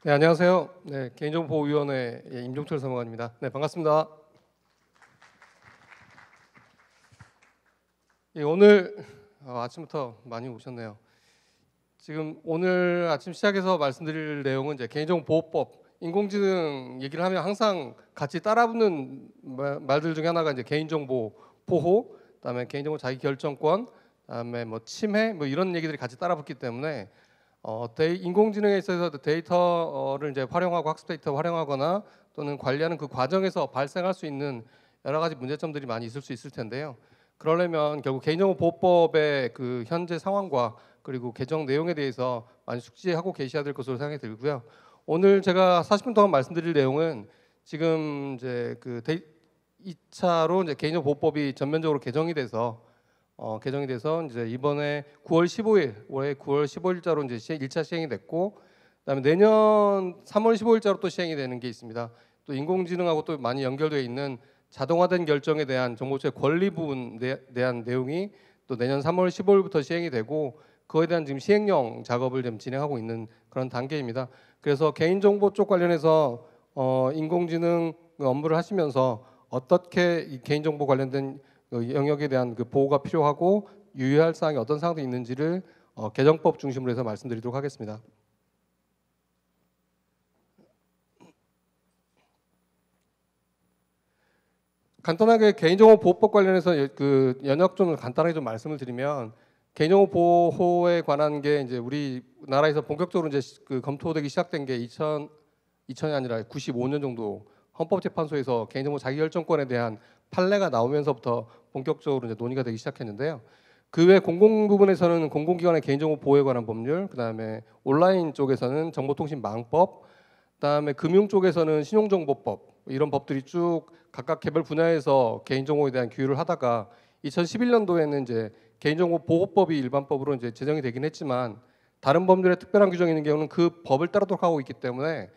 네, 안녕하세요. 네, 개인정보보호위원회 임종철 사무관입니다. 네, 반갑습니다. 오늘 아침부터 많이 오셨네요. 지금 오늘 아침 시작해서 말씀드릴 내용은 이제 개인정보보호법, 인공지능 얘기를 하면 항상 같이 따라붙는 말들 중에 하나가 이제 개인정보 보호, 그다음에 개인정보 자기결정권, 그다음에 뭐 침해, 뭐 이런 얘기들이 같이 따라붙기 때문에 인공지능에 있어서 데이터를 이제 활용하고 학습 데이터 활용하거나 또는 관리하는 그 과정에서 발생할 수 있는 여러 가지 문제점들이 많이 있을 수 있을 텐데요. 그러려면 결국 개인정보보호법의 그 현재 상황과 그리고 개정 내용에 대해서 많이 숙지하고 계셔야 될 것으로 생각이 들고요. 오늘 제가 40분 동안 말씀드릴 내용은 지금 이제 2차로 이제 개인정보보호법이 전면적으로 개정이 돼서 이제 이번에 9월 15일 올해 9월 15일자로 이제 1차 시행이 됐고, 그다음에 내년 3월 15일자로 또 시행이 되는 게 있습니다. 또 인공지능하고 또 많이 연결되어 있는 자동화된 결정에 대한 정보처의 권리 부분에 대한 내용이 또 내년 3월 15일부터 시행이 되고, 그거에 대한 지금 시행령 작업을 좀 진행하고 있는 그런 단계입니다. 그래서 개인정보 쪽 관련해서 인공지능 업무를 하시면서 어떻게 이 개인정보 관련된 영역에 대한 그 보호가 필요하고 유의할 사항이 어떤 사항들이 있는지를 개정법 중심으로 해서 말씀드리도록 하겠습니다. 간단하게 개인정보보호법 관련해서 그 연역 좀 간단하게 좀 말씀을 드리면, 개인정보 보호에 관한 게 이제 우리나라에서 본격적으로 이제 그 검토되기 시작된 게 2000이 아니라 95년 정도 헌법재판소에서 개인정보 자기결정권에 대한 판례가 나오면서부터 본격적으로 이제 논의가 되기 시작했는데요. 그 외 공공 부분에서는 공공기관의 개인정보 보호에 관한 법률, 그다음에 온라인 쪽에서는 정보통신망법, 그다음에 금융 쪽에서는 신용정보법, 이런 법들이 쭉 각각 개별 분야에서 개인정보에 대한 규율을 하다가 2011년도에는 이제 개인정보보호법이 일반법으로 이제 제정이 되긴 했지만, 다른 법률에 특별한 규정이 있는 경우는 그 법을 따르도록 하고 있기 때문에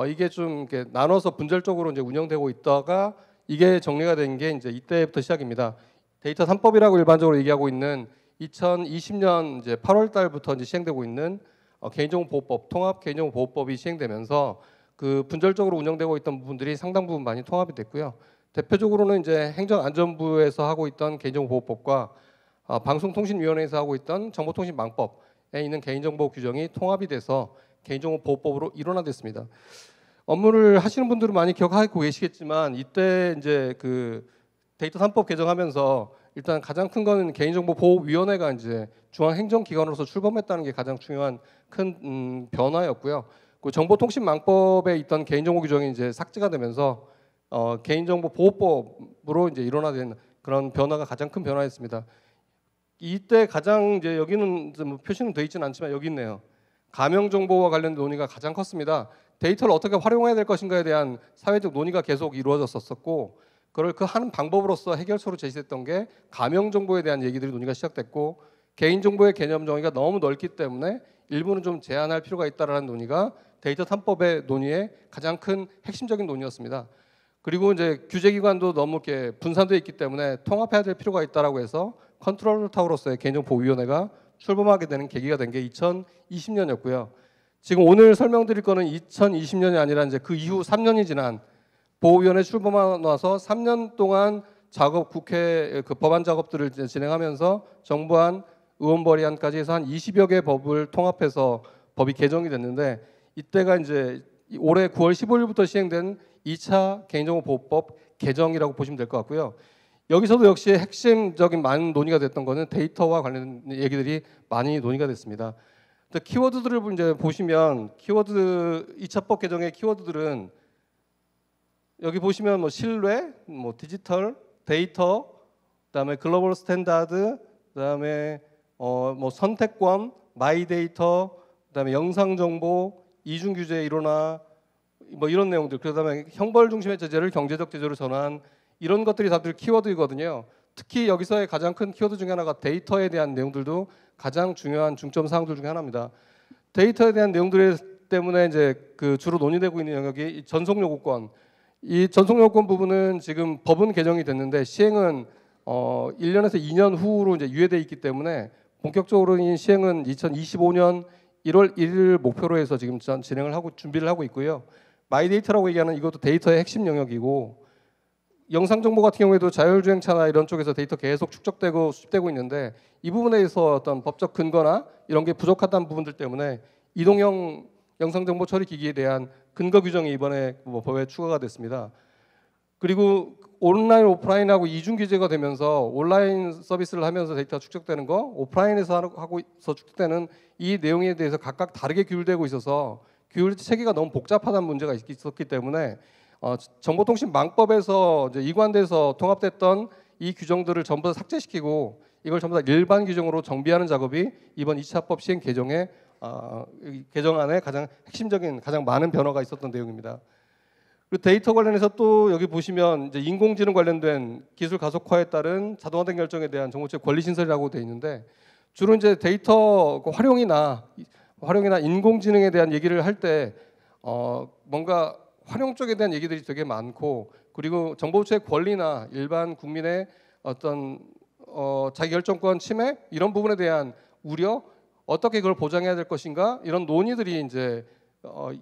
이게 좀 이렇게 나눠서 분절적으로 이제 운영되고 있다가 이게 정리가 된 게 이제 이때부터 시작입니다. 데이터 3법이라고 일반적으로 얘기하고 있는 2020년 이제 8월 달부터 이제 시행되고 있는 개인정보보호법, 통합 개인정보보호법이 시행되면서 그 분절적으로 운영되고 있던 부분들이 상당 부분 많이 통합이 됐고요. 대표적으로는 이제 행정안전부에서 하고 있던 개인정보보호법과 방송통신위원회에서 하고 있던 정보통신망법에 있는 개인정보 규정이 통합이 돼서 개인정보보호법으로 일원화됐습니다. 업무를 하시는 분들은 많이 기억하고 계시겠지만, 이때 이제 그 데이터 3법 개정하면서 일단 가장 큰 거는 개인정보보호위원회가 이제 중앙행정기관으로서 출범했다는 게 가장 중요한 큰 변화였고요. 그 정보통신망법에 있던 개인정보 규정이 이제 삭제가 되면서 개인정보보호법으로 이제 일원화된 그런 변화가 가장 큰 변화였습니다. 이때 가장 이제 여기는 뭐 표시는 돼 있지는 않지만 여기 있네요. 가명 정보와 관련된 논의가 가장 컸습니다. 데이터를 어떻게 활용해야 될 것인가에 대한 사회적 논의가 계속 이루어졌었고, 그걸 그 하는 방법으로서 해결서로 제시됐던 게 가명 정보에 대한 얘기들이 논의가 시작됐고, 개인 정보의 개념 정의가 너무 넓기 때문에 일부는 좀 제한할 필요가 있다라는 논의가 데이터 3법의 논의의 가장 큰 핵심적인 논의였습니다. 그리고 이제 규제기관도 너무 이렇게 분산되어 있기 때문에 통합해야 될 필요가 있다라고 해서 컨트롤 타워로서의 개인정보위원회가 출범하게 되는 계기가 된 게 2020년이었고요. 지금 오늘 설명드릴 거는 2020년이 아니라 이제 그 이후 3년이 지난 보호위원회 출범하고 나서 3년 동안 국회 그 법안 작업들을 진행하면서 정부안, 의원벌의안까지 해서 한 20여 개 법을 통합해서 법이 개정이 됐는데, 이때가 이제 올해 9월 15일부터 시행된 2차 개인정보보호법 개정이라고 보시면 될 것 같고요. 여기서도 역시 핵심적인 많은 논의가 됐던 거는 데이터와 관련 얘기들이 많이 논의가 됐습니다. 키워드들을 이제 보시면 2차 법 개정의 키워드들은 여기 보시면 뭐 신뢰, 뭐 디지털, 데이터, 그다음에 글로벌 스탠다드, 그다음에 뭐 선택권, 마이 데이터, 그다음에 영상 정보, 이중 규제 일원화, 뭐 이런 내용들, 그다음에 형벌 중심의 제재를 경제적 제재로 전환, 이런 것들이 다들 키워드이거든요. 특히 여기서의 가장 큰 키워드 중에 하나가 데이터에 대한 내용들도 가장 중요한 중점 사항들 중에 하나입니다. 데이터에 대한 내용들 때문에 이제 그 주로 논의되고 있는 영역이 전속 요구권. 이 전속 요구권 부분은 지금 법은 개정이 됐는데 시행은 1년에서 2년 후로 이제 유예돼 있기 때문에 본격적으로 시행은 2025년 1월 1일 목표로 해서 지금 진행을 하고 준비를 하고 있고요. 마이데이터라고 얘기하는 이것도 데이터의 핵심 영역이고, 영상 정보 같은 경우에도 자율주행차나 이런 쪽에서 데이터 계속 축적되고 수집되고 있는데, 이 부분에 있어서 어떤 법적 근거나 이런 게 부족하다는 부분들 때문에 이동형 영상 정보 처리 기기에 대한 근거 규정이 이번에 법에 추가가 됐습니다. 그리고 온라인, 오프라인하고 이중 규제가 되면서 온라인 서비스를 하면서 데이터 축적되는 거, 오프라인에서 하고서 축적되는 이 내용에 대해서 각각 다르게 규율되고 있어서 규율 체계가 너무 복잡하다는 문제가 있었기 때문에 정보통신망법에서 이제 이관돼서 통합됐던 이 규정들을 전부 다 삭제시키고 이걸 전부 다 일반 규정으로 정비하는 작업이 이번 2차 법 시행 개정안에 가장 핵심적인, 가장 많은 변화가 있었던 내용입니다. 그리고 데이터 관련해서 또 여기 보시면 이제 인공지능 관련된 기술 가속화에 따른 자동화된 결정에 대한 정보체 권리 신설이라고 되어 있는데, 주로 이제 데이터 활용이나 인공지능에 대한 얘기를 할 때 뭔가 활용 쪽에 대한 얘기들이 되게 많고, 그리고 정보체의 권리나 일반 국민의 어떤 자기결정권 침해 이런 부분에 대한 우려, 어떻게 그걸 보장해야 될 것인가, 이런 논의들이 이제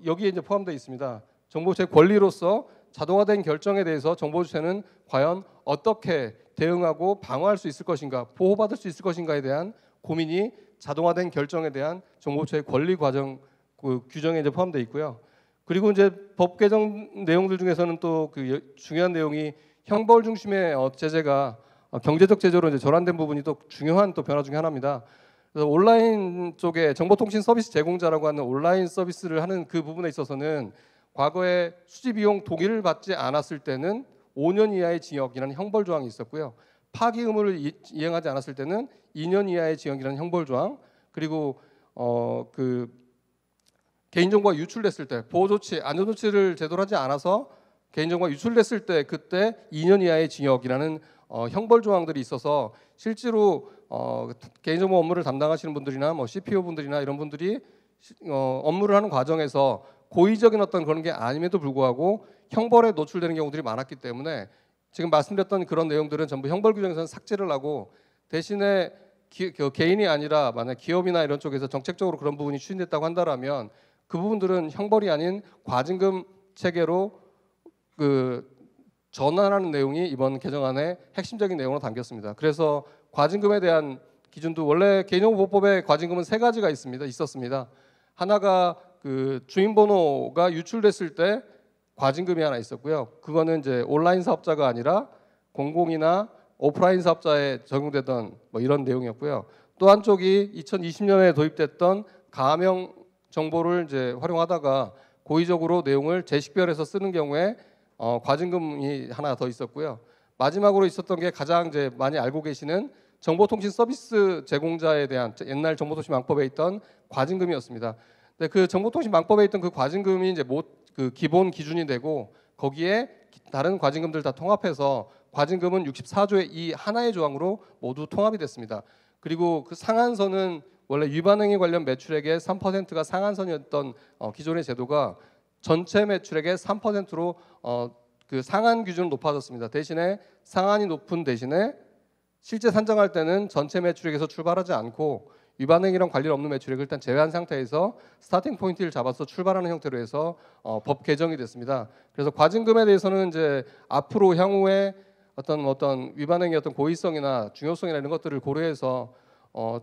여기에 이제 포함되어 있습니다. 정보주체 권리로서 자동화된 결정에 대해서 정보주체는 과연 어떻게 대응하고 방어할 수 있을 것인가, 보호받을 수 있을 것인가에 대한 고민이 자동화된 결정에 대한 정보주체의 권리 과정 그 규정에 이제 포함되어 있고요. 그리고 이제 법 개정 내용들 중에서는 또 그 중요한 내용이 형벌 중심의 제재가 경제적 제재로 이제 전환된 부분이 또 중요한 또 변화 중에 하나입니다. 그래서 온라인 쪽에 정보통신 서비스 제공자라고 하는 온라인 서비스를 하는 그 부분에 있어서는 과거에 수집 비용 동의를 받지 않았을 때는 5년 이하의 징역이라는 형벌 조항이 있었고요. 파기 의무를 이행하지 않았을 때는 2년 이하의 징역이라는 형벌 조항, 그리고 그 개인정보가 유출됐을 때 보호조치, 안전조치를 제대로 하지 않아서 개인정보가 유출됐을 때 그때 2년 이하의 징역이라는 형벌 조항들이 있어서 실제로 개인정보 업무를 담당하시는 분들이나 뭐 CPO 분들이나 이런 분들이 업무를 하는 과정에서 고의적인 어떤 그런 게 아님에도 불구하고 형벌에 노출되는 경우들이 많았기 때문에 지금 말씀드렸던 그런 내용들은 전부 형벌 규정에서는 삭제를 하고, 대신에 개인이 아니라 만약 기업이나 이런 쪽에서 정책적으로 그런 부분이 추진됐다고 한다라면 그 부분들은 형벌이 아닌 과징금 체계로 그 전환하는 내용이 이번 개정안의 핵심적인 내용으로 담겼습니다. 그래서 과징금에 대한 기준도 원래 개인정보보호법에 과징금은 3가지가 있었습니다. 하나가 그 주민번호가 유출됐을 때 과징금이 하나 있었고요. 그거는 이제 온라인 사업자가 아니라 공공이나 오프라인 사업자에 적용되던 뭐 이런 내용이었고요. 또 한쪽이 2020년에 도입됐던 가명 정보를 이제 활용하다가 고의적으로 내용을 재식별해서 쓰는 경우에 과징금이 하나 더 있었고요. 마지막으로 있었던 게 가장 이제 많이 알고 계시는 정보통신 서비스 제공자에 대한 옛날 정보통신망법에 있던 과징금이었습니다. 근데 그 정보통신망법에 있던 그 과징금이 이제 그 기본 기준이 되고 거기에 다른 과징금들 다 통합해서 과징금은 64조의 이 하나의 조항으로 모두 통합이 됐습니다. 그리고 그 상한선은 원래 위반행위 관련 매출액의 3%가 상한선이었던 기존의 제도가 전체 매출액의 3%로 그 상한 기준은 높아졌습니다. 대신에 상한이 높은 대신에 실제 산정할 때는 전체 매출액에서 출발하지 않고 위반행위랑 관련 없는 매출액을 일단 제외한 상태에서 스타팅 포인트를 잡아서 출발하는 형태로 해서 법 개정이 됐습니다. 그래서 과징금에 대해서는 이제 앞으로 향후에 어떤 위반행위 어떤 고의성이나 중요성이나 이런 것들을 고려해서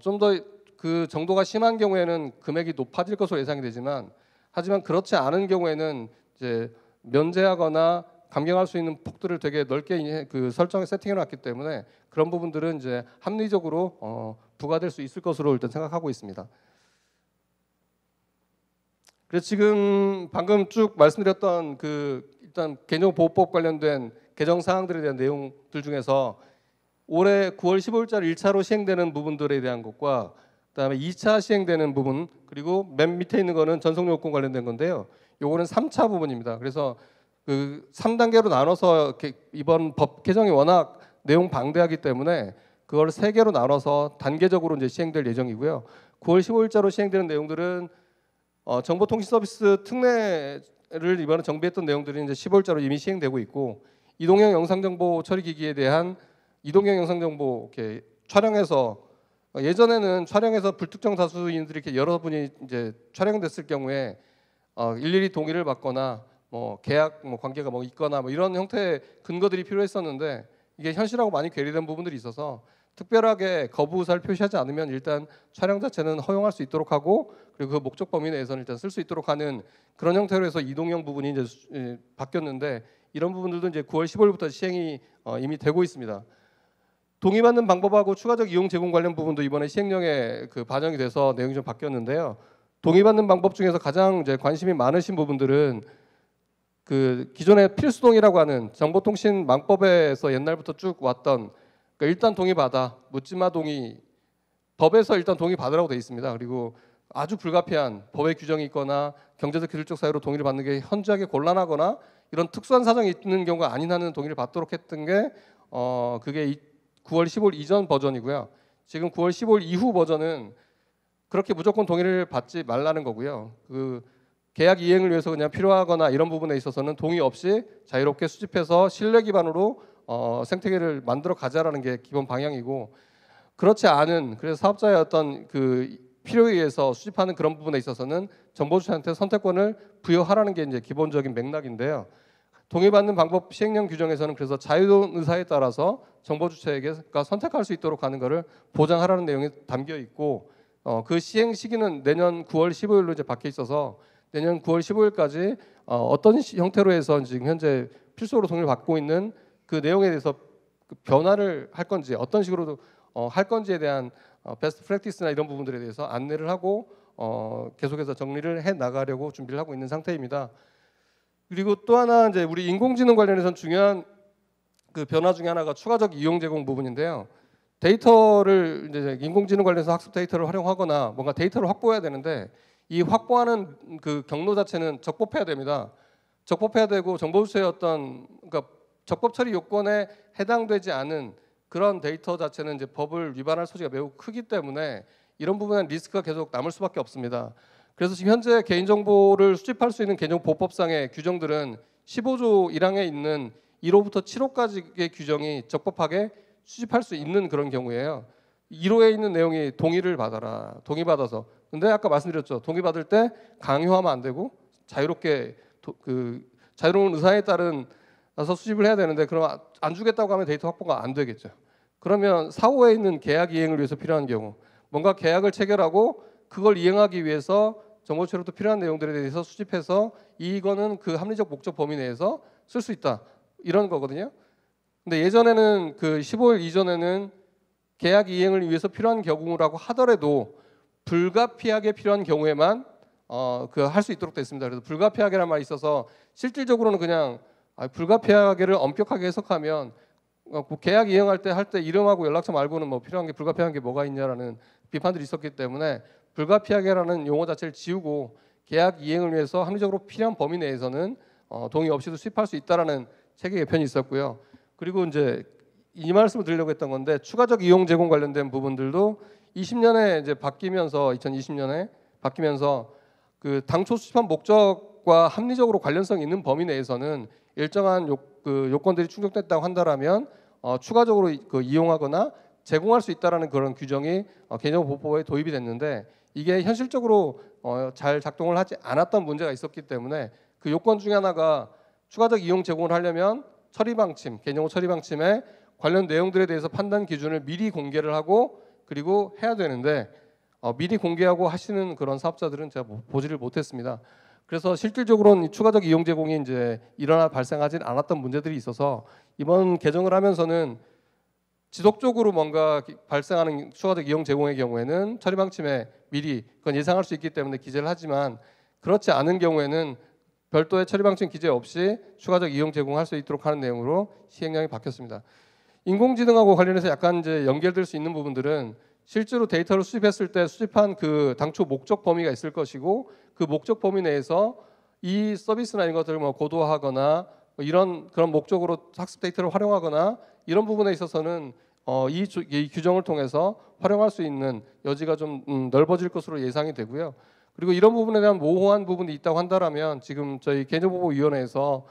좀 더 그 정도가 심한 경우에는 금액이 높아질 것으로 예상이 되지만, 하지만 그렇지 않은 경우에는 이제 면제하거나 감경할 수 있는 폭들을 되게 넓게 그 설정에 세팅해 놨기 때문에 그런 부분들은 이제 합리적으로 부과될 수 있을 것으로 일단 생각하고 있습니다. 그래서 지금 방금 쭉 말씀드렸던 그 일단 개인정보보호법 관련된 개정 사항들에 대한 내용들 중에서 올해 9월 15일자로 1차로 시행되는 부분들에 대한 것과 그다음에 2차 시행되는 부분, 그리고 맨 밑에 있는 거는 전속요건 관련된 건데요. 요거는 3차 부분입니다. 그래서 그 3단계로 나눠서 이번 법 개정이 워낙 내용 방대하기 때문에 그걸 3개로 나눠서 단계적으로 이제 시행될 예정이고요. 9월 15일자로 시행되는 내용들은 정보통신 서비스 특례를 이번에 정비했던 내용들이 이제 15일자로 이미 시행되고 있고, 이동형 영상정보 처리기기에 대한 이동형 영상정보 이렇게 촬영해서 예전에는 촬영에서 불특정 다수인들이 이렇게 여러분이 이제 촬영됐을 경우에 일일이 동의를 받거나 뭐 계약 뭐 관계가 뭐 있거나 뭐 이런 형태의 근거들이 필요했었는데 이게 현실하고 많이 괴리된 부분들이 있어서 특별하게 거부 의사를 표시하지 않으면 일단 촬영 자체는 허용할 수 있도록 하고 그리고 그 목적 범위 내에서는 일단 쓸 수 있도록 하는 그런 형태로 해서 이동형 부분이 이제 바뀌었는데 이런 부분들도 이제 9월 15일부터 시행이 이미 되고 있습니다. 동의받는 방법하고 추가적 이용 제공 관련 부분도 이번에 시행령에 반영이 돼서 내용이 좀 바뀌었는데요. 동의받는 방법 중에서 가장 이제 관심이 많으신 부분들은 기존의 필수 동의라고 하는 정보통신망법에서 옛날부터 쭉 왔던 그러니까 일단 동의받아 묻지마 동의 법에서 일단 동의받으라고 되어 있습니다. 그리고 아주 불가피한 법의 규정이 있거나 경제적 기술적 사유로 동의를 받는 게 현저하게 곤란하거나 이런 특수한 사정이 있는 경우가 아닌 한은 동의를 받도록 했던 게 그게 9월 15일 이전 버전이고요. 지금 9월 15일 이후 버전은 그렇게 무조건 동의를 받지 말라는 거고요. 계약 이행을 위해서 그냥 필요하거나 이런 부분에 있어서는 동의 없이 자유롭게 수집해서 신뢰 기반으로 생태계를 만들어 가자라는 게 기본 방향이고 그렇지 않은 그래서 사업자의 어떤 필요에 의해서 수집하는 그런 부분에 있어서는 정보주체한테 선택권을 부여하라는 게 이제 기본적인 맥락인데요. 동의받는 방법 시행령 규정에서는 그래서 자유로운 의사에 따라서 정보주체가 선택할 수 있도록 하는 것을 보장하라는 내용이 담겨 있고 그 시행 시기는 내년 9월 15일로 이제 박혀 있어서 내년 9월 15일까지 어떤 형태로 해서 지금 현재 필수로 동의를 받고 있는 그 내용에 대해서 변화를 할 건지 어떤 식으로 할 건지에 대한 베스트 프랙티스나 이런 부분들에 대해서 안내를 하고 계속해서 정리를 해 나가려고 준비를 하고 있는 상태입니다. 그리고 또 하나 이제 우리 인공지능 관련해서는 중요한 변화 중에 하나가 추가적 이용 제공 부분인데요. 데이터를 이제 인공지능 관련해서 학습 데이터를 활용하거나 뭔가 데이터를 확보해야 되는데 이 확보하는 경로 자체는 적법해야 됩니다. 적법해야 되고 정보주체의 그러니까 적법 처리 요건에 해당되지 않은 그런 데이터 자체는 이제 법을 위반할 소지가 매우 크기 때문에 이런 부분은 리스크가 계속 남을 수밖에 없습니다. 그래서 지금 현재 개인정보를 수집할 수 있는 개인정보법상의 규정들은 15조 1항에 있는 1호부터 7호까지의 규정이 적법하게 수집할 수 있는 그런 경우예요. 1호에 있는 내용이 동의를 받아라. 동의받아서. 근데 아까 말씀드렸죠. 동의받을 때 강요하면 안 되고 자유롭게 자유로운 의사에 따라서 수집을 해야 되는데 그럼 안 주겠다고 하면 데이터 확보가 안 되겠죠. 그러면 4호에 있는 계약 이행을 위해서 필요한 경우 뭔가 계약을 체결하고 그걸 이행하기 위해서 정보체로부터 필요한 내용들에 대해서 수집해서 이거는 그 합리적 목적 범위 내에서 쓸 수 있다. 이런 거거든요. 근데 예전에는 15일 이전에는 계약 이행을 위해서 필요한 경우라고 하더라도 불가피하게 필요한 경우에만 할 수 있도록 됐습니다. 그래서 불가피하게란 말이 있어서 실질적으로는 그냥 불가피하게를 엄격하게 해석하면 계약 이행할 때 이름하고 연락처 말고는 뭐 필요한 게 불가피한 게 뭐가 있냐라는 비판들이 있었기 때문에 불가피하게라는 용어 자체를 지우고 계약 이행을 위해서 합리적으로 필요한 범위 내에서는 동의 없이도 수집할 수 있다라는 체계 개편이 있었고요. 그리고 이제 이 말씀을 드리려고 했던 건데 추가적 이용 제공 관련된 부분들도 20년에 이제 2020년에 바뀌면서 당초 수집한 목적과 합리적으로 관련성 있는 범위 내에서는 일정한 요건들이 충족됐다고 한다라면 추가적으로 이용하거나 제공할 수 있다라는 그런 규정이 개인정보보호법에 도입이 됐는데 이게 현실적으로 잘 작동을 하지 않았던 문제가 있었기 때문에 그 요건 중에 하나가 추가적 이용 제공을 하려면 처리 방침, 개인정보 처리 방침에 관련 내용들에 대해서 판단 기준을 미리 공개를 하고 그리고 해야 되는데 미리 공개하고 하시는 그런 사업자들은 제가 보지를 못했습니다. 그래서 실질적으로는 이 추가적 이용 제공이 이제 발생하진 않았던 문제들이 있어서 이번 개정을 하면서는 지속적으로 뭔가 발생하는 추가적 이용 제공의 경우에는 처리 방침에 미리 그건 예상할 수 있기 때문에 기재를 하지만 그렇지 않은 경우에는 별도의 처리 방침 기재 없이 추가적 이용 제공할 수 있도록 하는 내용으로 시행령이 바뀌었습니다. 인공지능하고 관련해서 약간 이제 연결될 수 있는 부분들은 실제로 데이터를 수집했을 때 수집한 당초 목적 범위가 있을 것이고 그 목적 범위 내에서 이 서비스나 이런 것들을 고도화하거나 이런 그런 목적으로 학습 데이터를 활용하거나 이런 부분에 있어서는 이 규정을 통해서 활용할 수 있는 여지가 좀 넓어질 것으로 예상이 되고요. 그리고 이런 부분에 대한 모호한 부분이 있다고 한다라면 지금 저희 개인정보보호위원회에서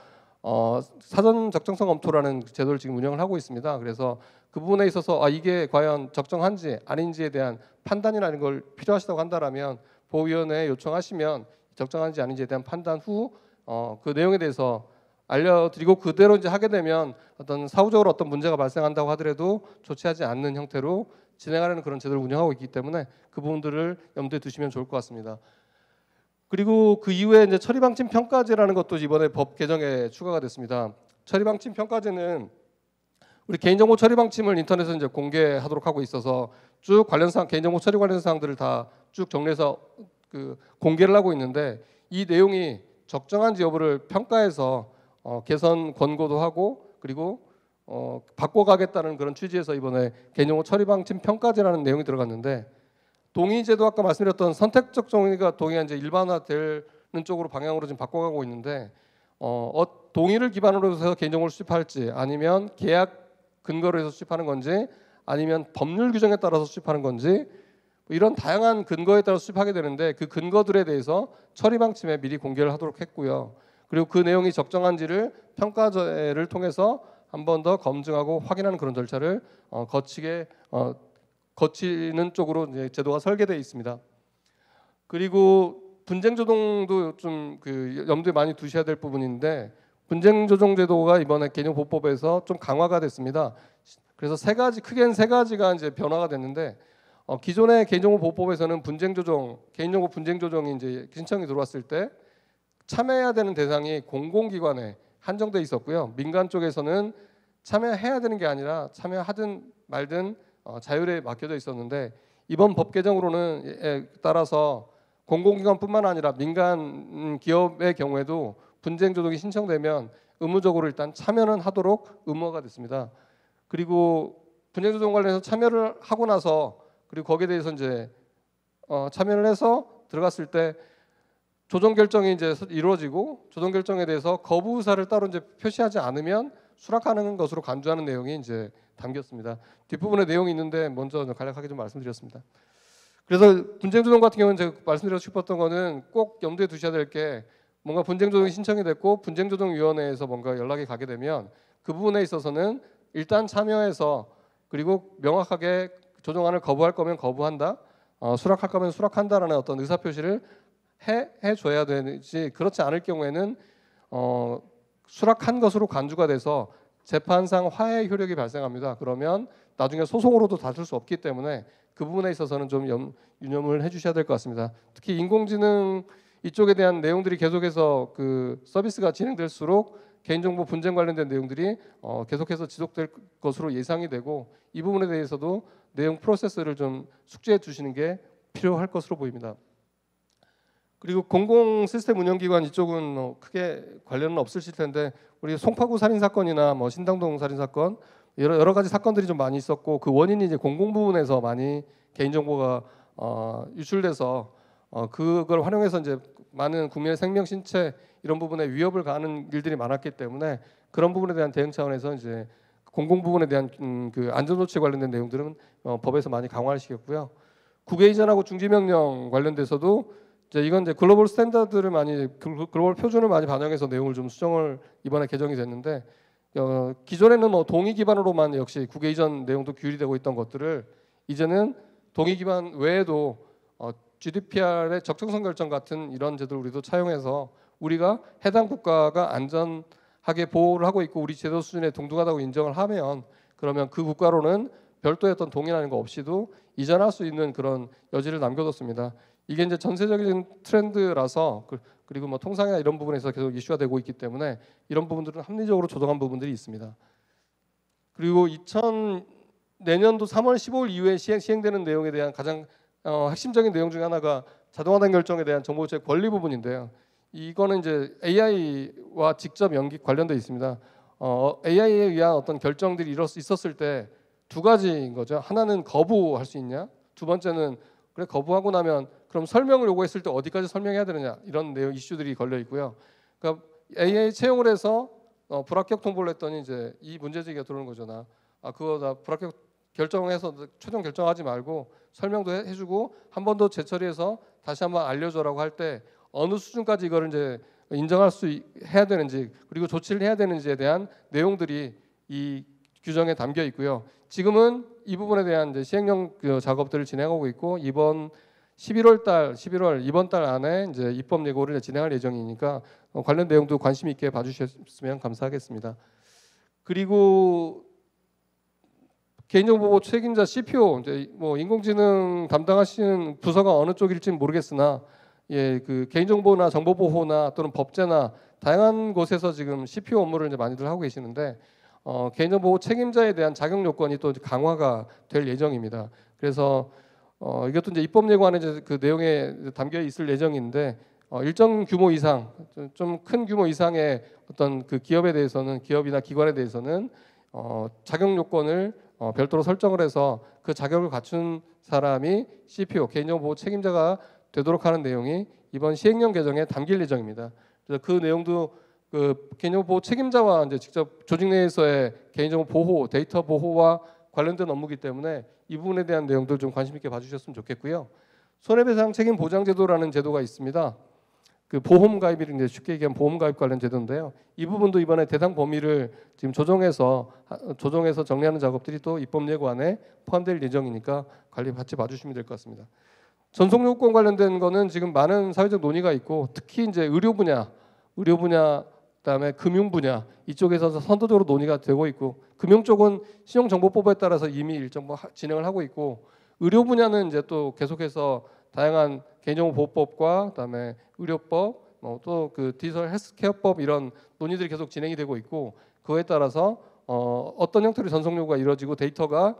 사전 적정성 검토라는 제도를 지금 운영을 하고 있습니다. 그래서 그 부분에 있어서 이게 과연 적정한지 아닌지에 대한 판단이라는 걸 필요하시다고 한다라면 보호위원회에 요청하시면 적정한지 아닌지에 대한 판단 후 그 내용에 대해서 알려드리고 그대로 이제 하게 되면 어떤 사후적으로 어떤 문제가 발생한다고 하더라도 조치하지 않는 형태로 진행하려는 그런 제도를 운영하고 있기 때문에 그 부분들을 염두에 두시면 좋을 것 같습니다. 그리고 그 이후에 이제 처리방침 평가제라는 것도 이번에 법 개정에 추가가 됐습니다. 처리방침 평가제는 우리 개인정보 처리방침을 인터넷에 이제 공개하도록 하고 있어서 쭉 관련 사항, 개인정보 처리 관련 사항들을 다 쭉 정리해서 그 공개를 하고 있는데 이 내용이 적정한지 여부를 평가해서 개선 권고도 하고 그리고 바꿔가겠다는 그런 취지에서 이번에 개인정보 처리방침 평가제라는 내용이 들어갔는데 동의제도 아까 말씀드렸던 선택적 동의가 동의가 이제 일반화되는 쪽으로 방향으로 지금 바꿔가고 있는데 동의를 기반으로 해서 개인정보를 수집할지 아니면 계약 근거로 해서 수집하는 건지 아니면 법률 규정에 따라서 수집하는 건지 이런 다양한 근거에 따라 수집하게 되는데 그 근거들에 대해서 처리 방침에 미리 공개를 하도록 했고요. 그리고 그 내용이 적정한지를 평가제를 통해서 한 번 더 검증하고 확인하는 그런 절차를 거치는 쪽으로 이제 제도가 설계되어 있습니다. 그리고 분쟁 조정도 좀 그 염두에 많이 두셔야 될 부분인데 분쟁 조정 제도가 이번에 개념보호법에서 좀 강화가 됐습니다. 그래서 크게는 세 가지가 이제 변화가 됐는데 기존의 개인정보보호법에서는 개인정보 분쟁 조정이 이제 신청이 들어왔을 때 참여해야 되는 대상이 공공기관에 한정돼 있었고요. 민간 쪽에서는 참여해야 되는 게 아니라 참여하든 말든 자율에 맡겨져 있었는데 이번 법 개정으로는 따라서 공공기관뿐만 아니라 민간 기업의 경우에도 분쟁 조정이 신청되면 의무적으로 일단 참여는 하도록 의무화가 됐습니다. 그리고 분쟁 조정 관련해서 참여를 하고 나서 그리고 거기에 대해서 이제 참여를 해서 들어갔을 때 조정 결정이 이제 이루어지고 조정 결정에 대해서 거부 의사를 따로 이제 표시하지 않으면 수락하는 것으로 간주하는 내용이 이제 담겼습니다. 뒷부분에 내용이 있는데 먼저 간략하게 좀 말씀드렸습니다. 그래서 분쟁 조정 같은 경우는 제가 말씀드리고 싶었던 거는 꼭 염두에 두셔야 될 게 뭔가 분쟁 조정이 신청이 됐고 분쟁 조정 위원회에서 뭔가 연락이 가게 되면 그 부분에 있어서는 일단 참여해서 그리고 명확하게 조정안을 거부할 거면 거부한다, 수락할 거면 수락한다라는 어떤 의사 표시를 해줘야 되지 그렇지 않을 경우에는 수락한 것으로 간주가 돼서 재판상 화해 효력이 발생합니다. 그러면 나중에 소송으로도 다툴 수 없기 때문에 그 부분에 있어서는 좀 유념을 해주셔야 될 것 같습니다. 특히 인공지능 이쪽에 대한 내용들이 계속해서 그 서비스가 진행될수록 개인정보 분쟁 관련된 내용들이 계속해서 지속될 것으로 예상이 되고 이 부분에 대해서도 내용 프로세스를 좀 숙지해 주시는 게 필요할 것으로 보입니다. 그리고 공공 시스템 운영기관 이쪽은 크게 관련은 없으실 텐데 우리 송파구 살인 사건이나 뭐 신당동 살인 사건 여러 가지 사건들이 좀 많이 있었고 그 원인이 이제 공공 부분에서 많이 개인정보가 유출돼서 그걸 활용해서 이제 많은 국민의 생명, 신체 이런 부분에 위협을 가하는 일들이 많았기 때문에 그런 부분에 대한 대응 차원에서 이제 공공 부분에 대한 그 안전 조치 관련된 내용들은 법에서 많이 강화를 시켰고요. 국외 이전하고 중지 명령 관련돼서도 이건 이제 글로벌 스탠다드를 글로벌 표준을 많이 반영해서 내용을 좀 수정을 이번에 개정이 됐는데 기존에는 뭐 동의 기반으로만 역시 국외 이전 내용도 규율이 되고 있던 것들을 이제는 동의 기반 외에도 GDPR의 적정성 결정 같은 이런 제도를 우리도 차용해서 우리가 해당 국가가 안전하게 보호를 하고 있고 우리 제도 수준에 동등하다고 인정을 하면 그러면 그 국가로는 별도의 어떤 동의라는 거 없이도 이전할 수 있는 그런 여지를 남겨뒀습니다. 이게 이제 전세적인 트렌드라서 그리고 뭐 통상이나 이런 부분에서 계속 이슈가 되고 있기 때문에 이런 부분들은 합리적으로 조정한 부분들이 있습니다. 그리고 내년도 3월 15일 이후에 시행되는 내용에 대한 가장 핵심적인 내용 중에 하나가 자동화된 결정에 대한 정보유출의 권리 부분인데요. 이거는 이제 AI와 직접 관련돼 있습니다. AI에 의한 어떤 결정들이 있었을 때 두 가지인 거죠. 하나는 거부할 수 있냐? 두 번째는 그래 거부하고 나면 그럼 설명을 요구했을 때 어디까지 설명해야 되느냐? 이런 내용 이슈들이 걸려 있고요. 그러니까 AI 채용을 해서 불합격 통보를 했더니 이제 이 문제제기가 들어오는 거잖아. 그거 다 불합격 결정해서 최종 결정하지 말고 설명도 해주고 한 번 더 재처리해서 다시 한번 알려줘라고 할 때 어느 수준까지 이거를 이제 인정할 수 해야 되는지 그리고 조치를 해야 되는지에 대한 내용들이 이 규정에 담겨 있고요. 지금은 이 부분에 대한 이제 시행령 작업들을 진행하고 있고 이번 11월 이번 달 안에 이제 입법 예고를 진행할 예정이니까 관련 내용도 관심 있게 봐주셨으면 감사하겠습니다. 그리고 개인정보보호 책임자 CPO 이제 뭐 인공지능 담당하시는 부서가 어느 쪽일지는 모르겠으나 그 개인정보나 정보보호나 또는 법제나 다양한 곳에서 지금 CPO 업무를 이제 많이들 하고 계시는데 개인정보보호 책임자에 대한 자격 요건이 또 강화가 될 예정입니다. 그래서 이것도 이제 입법 예고안에 이제 그 내용에 담겨 있을 예정인데 일정 규모 이상 좀 큰 규모 이상의 어떤 그 기업에 대해서는 기업이나 기관에 대해서는 자격 요건을 별도로 설정을 해서 그 자격을 갖춘 사람이 CPO 개인정보보호 책임자가 되도록 하는 내용이 이번 시행령 개정에 담길 예정입니다. 그래서 그 내용도 그 개인정보보호 책임자와 이제 직접 조직 내에서의 개인정보 보호, 데이터 보호와 관련된 업무이기 때문에 이 부분에 대한 내용들 좀 관심 있게 봐주셨으면 좋겠고요. 손해배상 책임 보장 제도라는 제도가 있습니다. 그 보험 가입이 이제 쉽게 얘기하면 보험 가입 관련 제도인데요. 이 부분도 이번에 대상 범위를 지금 조정해서 정리하는 작업들이 또 입법 예고안에 포함될 예정이니까 관리 같이 봐주시면 될 것 같습니다. 전속 요건 관련된 거는 지금 많은 사회적 논의가 있고 특히 이제 의료 분야 그다음에 금융 분야 이쪽에서 선도적으로 논의가 되고 있고 금융 쪽은 신용정보법에 따라서 이미 일정 진행을 하고 있고 의료 분야는 이제 또 계속해서 다양한 개인정보보호법과 그다음에 의료법 또 그 디지털 헬스케어법 이런 논의들이 계속 진행이 되고 있고 그거에 따라서 어떤 형태로 전속 요구가 이루어지고 데이터가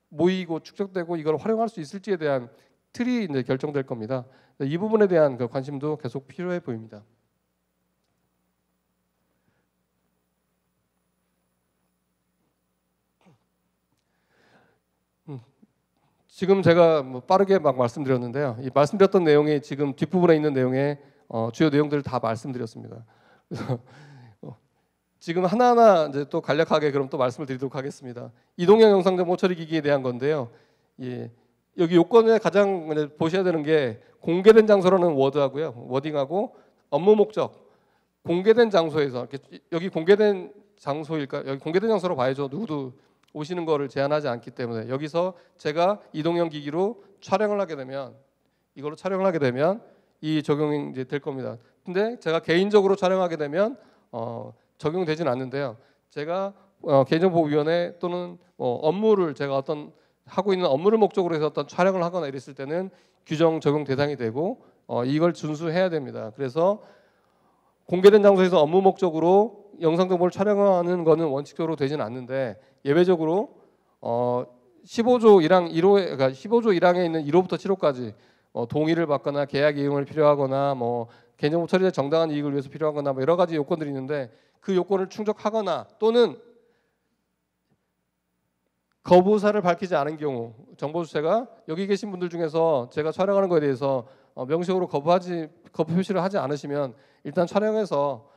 모이고 축적되고 이걸 활용할 수 있을지에 대한 틀이 이제 결정될 겁니다. 이 부분에 대한 그 관심도 계속 필요해 보입니다. 지금 제가 뭐 빠르게 막 말씀드렸는데요. 이 말씀드렸던 내용이 지금 뒷부분에 있는 내용의 주요 내용들을 다 말씀드렸습니다. 그래서 지금 하나하나 이제 또 간략하게 그럼 또 말씀을 드리도록 하겠습니다. 이동형 영상정보 처리기기에 대한 건데요. 여기 요건에 가장 보셔야 되는 게 공개된 장소라는 워딩하고 업무 목적 공개된 장소에서 여기 공개된 장소일까? 여기 공개된 장소로 봐야죠. 누구도 오시는 거를 제한하지 않기 때문에 여기서 제가 이동형 기기로 촬영을 하게 되면 이걸로 촬영을 하게 되면 이 적용이 이제 될 겁니다. 근데 제가 개인적으로 촬영하게 되면 적용되지는 않는데요. 제가 개인정보위원회 또는 업무를 제가 어떤 하고 있는 업무를 목적으로 해서 어떤 촬영을 하거나 이랬을 때는 규정 적용 대상이 되고 이걸 준수해야 됩니다. 그래서 공개된 장소에서 업무 목적으로 영상 정보를 촬영하는 거는 원칙적으로 되지는 않는데 예외적으로 15조 1항 1호에 그러니까 15조 1항에 있는 1호부터 7호까지 동의를 받거나 계약 이용을 필요하거나 뭐 개인정보 처리의 정당한 이익을 위해서 필요하거나 뭐 여러 가지 요건들이 있는데 그 요건을 충족하거나 또는 거부 의사를 밝히지 않은 경우 정보 주체가 여기 계신 분들 중에서 제가 촬영하는 거에 대해서 명시적으로 거부 표시를 하지 않으시면 일단 촬영해서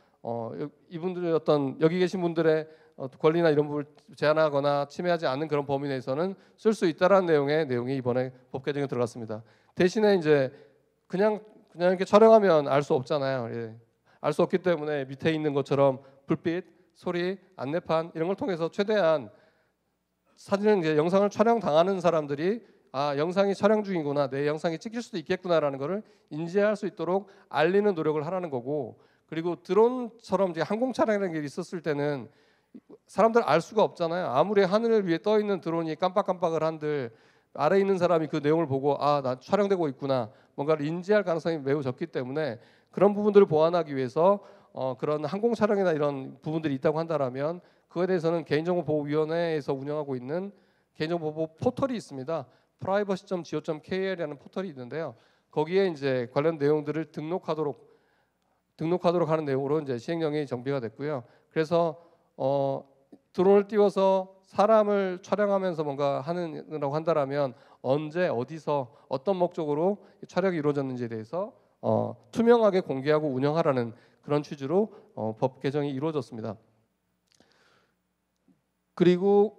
이분들의 어떤 여기 계신 분들의 권리나 이런 부분을 제한하거나 침해하지 않는 그런 범위 내에서는 쓸 수 있다라는 내용이 이번에 법 개정에 들어갔습니다. 대신에 이제 그냥 이렇게 촬영하면 알 수 없잖아요. 알 수 없기 때문에 밑에 있는 것처럼 불빛, 소리, 안내판 이런 걸 통해서 최대한 사진은 이제 영상을 촬영 당하는 사람들이 영상이 촬영 중이구나, 내 영상이 찍힐 수도 있겠구나라는 것을 인지할 수 있도록 알리는 노력을 하라는 거고, 그리고 드론처럼 이제 항공 촬영이라는 게 있었을 때는 사람들 알 수가 없잖아요. 아무리 하늘 위에 떠 있는 드론이 깜빡깜빡을 한들 아래에 있는 사람이 그 내용을 보고 나 촬영되고 있구나 뭔가를 인지할 가능성이 매우 적기 때문에 그런 부분들을 보완하기 위해서 그런 항공 촬영이나 이런 부분들이 있다고 한다라면 그거에 대해서는 개인정보보호위원회에서 운영하고 있는 개인정보보호 포털이 있습니다. privacy.go.kr이라는 포털이 있는데요. 거기에 이제 관련 내용들을 등록하도록 하는 내용으로 이제 시행령이 정비가 됐고요. 그래서 드론을 띄워서 사람을 촬영하면서 뭔가 하느라고 한다라면 언제 어디서 어떤 목적으로 촬영이 이루어졌는지에 대해서 투명하게 공개하고 운영하라는 그런 취지로 법 개정이 이루어졌습니다. 그리고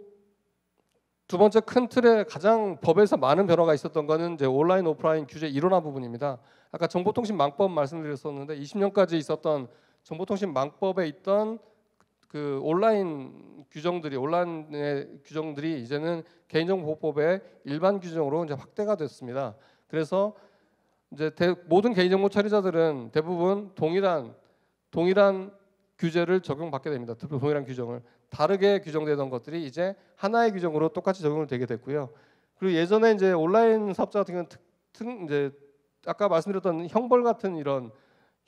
두 번째 큰 틀에 가장 법에서 많은 변화가 있었던 거는 이제 온라인 오프라인 규제 일원화 부분입니다. 아까 정보통신망법 말씀드렸었는데 20년까지 있었던 정보통신망법에 있던 그 온라인 규정들이 온라인의 규정들이 이제는 개인정보보호법의 일반 규정으로 이제 확대가 됐습니다. 그래서 이제 모든 개인정보 처리자들은 대부분 동일한 규제를 적용받게 됩니다. 동일한 규정을 다르게 규정되던 것들이 이제 하나의 규정으로 똑같이 적용을 되게 됐고요. 그리고 예전에 이제 온라인 사업자 같은 경우는 이제 아까 말씀드렸던 형벌 같은 이런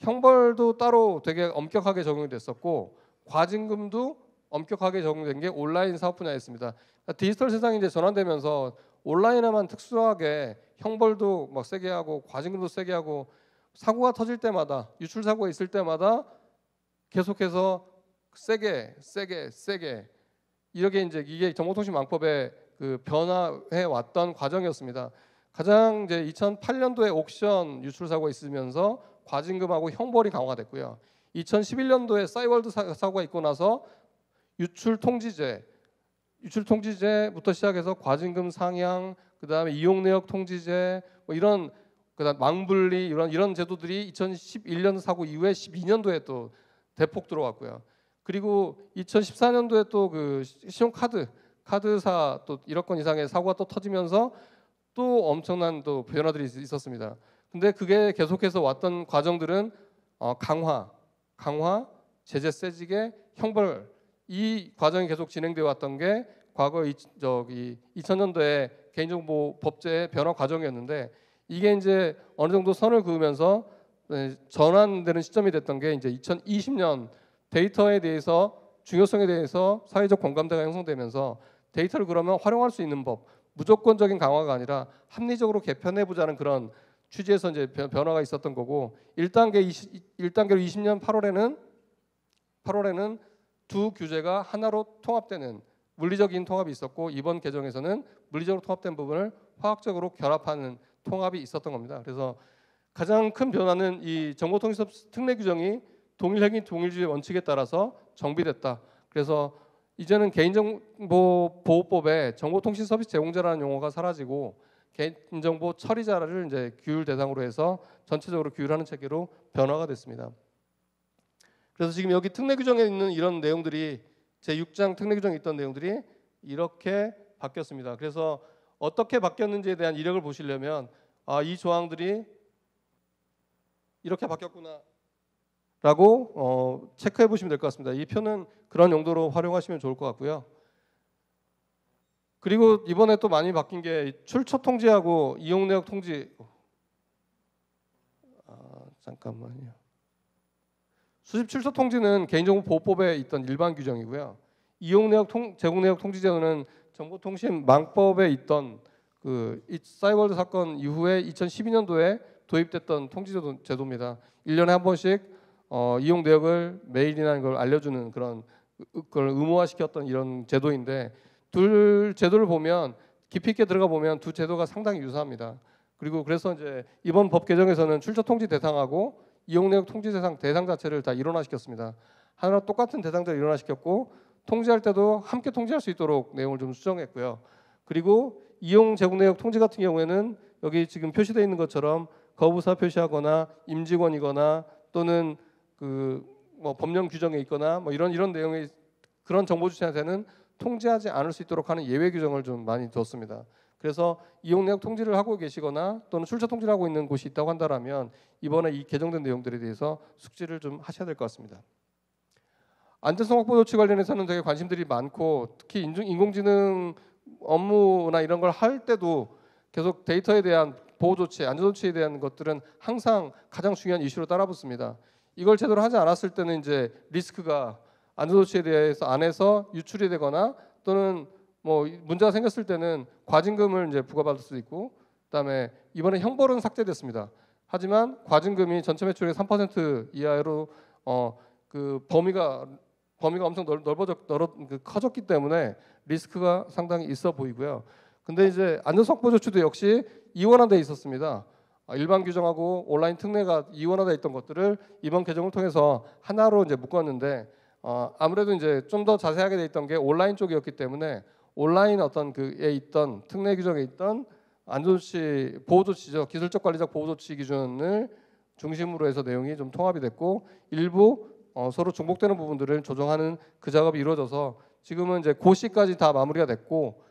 형벌도 따로 되게 엄격하게 적용이 됐었고 과징금도 엄격하게 적용된 게 온라인 사업 분야였습니다. 그러니까 디지털 세상이 이제 전환되면서 온라인에만 특수하게 형벌도 막 세게 하고 과징금도 세게 하고 사고가 터질 때마다 유출 사고가 있을 때마다 계속해서 세게 이렇게 이게 정보통신망법의 그 변화해 왔던 과정이었습니다. 가장 이제 2008년도에 옥션 유출 사고가 있으면서 과징금하고 형벌이 강화됐고요. 2011년도에 싸이월드 사고가 있고 나서 유출 통지제부터 시작해서 과징금 상향, 그다음에 이용 내역 통지제, 뭐 이런 그다음 망분리 이런 제도들이 2011년 사고 이후에 12년도에 또 대폭 들어왔고요. 그리고 2014년도에 또 그 카드사 또 1억 건 이상의 사고가 또 터지면서 또 엄청난 또 변화들이 있었습니다. 근데 그게 계속해서 왔던 과정들은 강화, 제재 세지게, 형벌 이 과정이 계속 진행되어 왔던 게 과거 2000년도에 개인정보법제의 변화 과정이었는데 이게 이제 어느 정도 선을 그으면서 전환되는 시점이 됐던 게 이제 2020년 데이터에 대해서 중요성에 대해서 사회적 공감대가 형성되면서 데이터를 그러면 활용할 수 있는 법, 무조건적인 강화가 아니라 합리적으로 개편해 보자는 그런 취지에서 이제 변화가 있었던 거고 1단계로 20년 8월에는 두 규제가 하나로 통합되는 물리적인 통합이 있었고 이번 개정에서는 물리적으로 통합된 부분을 화학적으로 결합하는 통합이 있었던 겁니다. 그래서 가장 큰 변화는 이 정보통신법 특례 규정이 동일행위 동일주의 원칙에 따라서 정비됐다. 그래서 이제는 개인정보보호법에 정보통신 서비스 제공자라는 용어가 사라지고 개인정보 처리자를 이제 규율 대상으로 해서 전체적으로 규율하는 체계로 변화가 됐습니다. 그래서 지금 여기 특례 규정에 있는 이런 내용들이 제6장 특례 규정에 있던 내용들이 이렇게 바뀌었습니다. 그래서 어떻게 바뀌었는지에 대한 이력을 보시려면 이 조항들이 이렇게 바뀌었구나 라고 체크해 보시면 될 것 같습니다. 이 표는 그런 용도로 활용하시면 좋을 것 같고요. 그리고 이번에 또 많이 바뀐 게 출처 통지하고 이용 내역 통지. 잠깐만요. 수집 출처 통지는 개인정보보호법에 있던 일반 규정이고요. 이용 내역 제공 내역 통지 제도는 정보통신망법에 있던 그 싸이월드 사건 이후에 2012년도에 도입됐던 통지 제도입니다. 1년에 한 번씩 이용 내역을 메일이나 걸 알려주는 그런 걸 의무화시켰던 이런 제도인데 둘 제도를 보면 깊이 있게 들어가 보면 두 제도가 상당히 유사합니다. 그리고 그래서 이제 이번 법 개정에서는 출처 통지 대상하고 이용 내역 통지 대상 자체를 다 일원화시켰습니다. 하나 똑같은 대상자를 일원화시켰고 통지할 때도 함께 통지할 수 있도록 내용을 좀 수정했고요. 그리고 이용 제공 내역 통지 같은 경우에는 여기 지금 표시되어 있는 것처럼 거부사 표시하거나 임직원이거나 또는 그 뭐 법령 규정에 있거나 뭐 이런 내용의 그런 정보 주체한테는 통지하지 않을 수 있도록 하는 예외 규정을 좀 많이 뒀습니다. 그래서 이용 내역 통지를 하고 계시거나 또는 출처 통지를 하고 있는 곳이 있다고 한다면 이번에 이 개정된 내용들에 대해서 숙지를 좀 하셔야 될 것 같습니다. 안전성 확보 조치 관련해서는 되게 관심들이 많고 특히 인공지능 업무나 이런 걸 할 때도 계속 데이터에 대한 보호 조치, 안전 조치에 대한 것들은 항상 가장 중요한 이슈로 따라붙습니다. 이걸 제대로 하지 않았을 때는 이제 리스크가 안전 조치에 대해서 안 해서 유출이 되거나 또는 뭐 문제가 생겼을 때는 과징금을 이제 부과받을 수도 있고 그다음에 이번에 형벌은 삭제됐습니다. 하지만 과징금이 전체 매출의 3% 이하로 그 범위가 엄청 커졌기 때문에 리스크가 상당히 있어 보이고요. 근데 이제 안전성 확보 조치도 역시 이원화돼 있었습니다. 일반 규정하고 온라인 특례가 이원화돼 있던 것들을 이번 개정을 통해서 하나로 이제 묶었는데 아무래도 이제 좀 더 자세하게 돼 있던 게 온라인 쪽이었기 때문에 온라인 어떤 그에 있던 특례 규정에 있던 안전조치 보호조치죠. 기술적 관리적 보호조치 기준을 중심으로 해서 내용이 좀 통합이 됐고 일부 서로 중복되는 부분들을 조정하는 그 작업이 이루어져서 지금은 이제 고시까지 다 마무리가 됐고